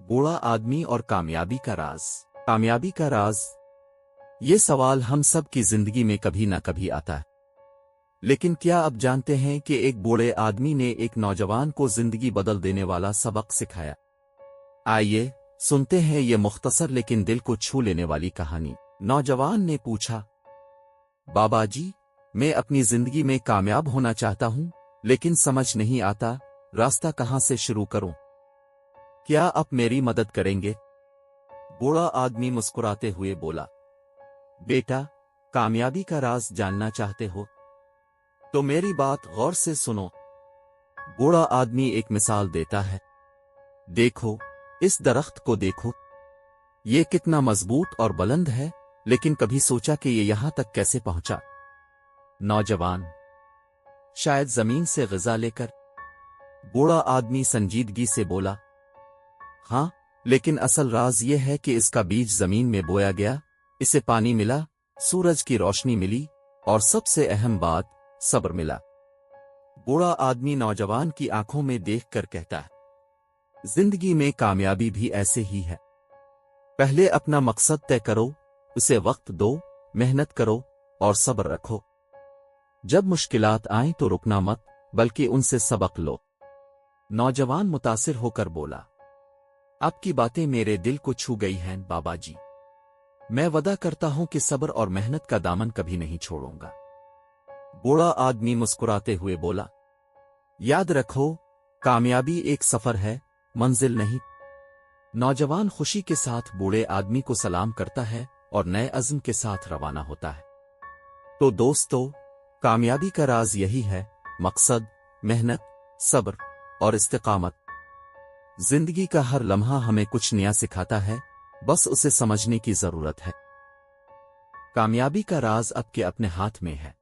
बूढ़ा आदमी और कामयाबी का राज। कामयाबी का राज, ये सवाल हम सब की जिंदगी में कभी ना कभी आता है। लेकिन क्या आप जानते हैं कि एक बूढ़े आदमी ने एक नौजवान को जिंदगी बदल देने वाला सबक सिखाया? आइए सुनते हैं ये मुख्तसर लेकिन दिल को छू लेने वाली कहानी। नौजवान ने पूछा, बाबा जी, मैं अपनी जिंदगी में कामयाब होना चाहता हूं, लेकिन समझ नहीं आता रास्ता कहां से शुरू करूं। क्या आप मेरी मदद करेंगे? बूढ़ा आदमी मुस्कुराते हुए बोला, बेटा, कामयाबी का राज जानना चाहते हो तो मेरी बात गौर से सुनो। बूढ़ा आदमी एक मिसाल देता है। देखो, इस दरख्त को देखो, ये कितना मजबूत और बुलंद है, लेकिन कभी सोचा कि ये यहां तक कैसे पहुंचा? नौजवान, शायद जमीन से ग़िज़ा लेकर। बूढ़ा आदमी संजीदगी से बोला, हाँ, लेकिन असल राज ये है कि इसका बीज जमीन में बोया गया, इसे पानी मिला, सूरज की रोशनी मिली, और सबसे अहम बात, सब्र मिला। बूढ़ा आदमी नौजवान की आंखों में देखकर कहता है, जिंदगी में कामयाबी भी ऐसे ही है। पहले अपना मकसद तय करो, उसे वक्त दो, मेहनत करो और सब्र रखो। जब मुश्किलात आएं तो रुकना मत, बल्कि उनसे सबक लो। नौजवान मुतासिर होकर बोला, आपकी बातें मेरे दिल को छू गई हैं बाबा जी। मैं वादा करता हूं कि सब्र और मेहनत का दामन कभी नहीं छोड़ूंगा। बूढ़ा आदमी मुस्कुराते हुए बोला, याद रखो, कामयाबी एक सफर है, मंजिल नहीं। नौजवान खुशी के साथ बूढ़े आदमी को सलाम करता है और नए अज़्म के साथ रवाना होता है। तो दोस्तों, कामयाबी का राज यही है, मकसद, मेहनत, सब्र और इस्तिकामत। जिंदगी का हर लम्हा हमें कुछ नया सिखाता है, बस उसे समझने की जरूरत है। कामयाबी का राज आपके अपने हाथ में है।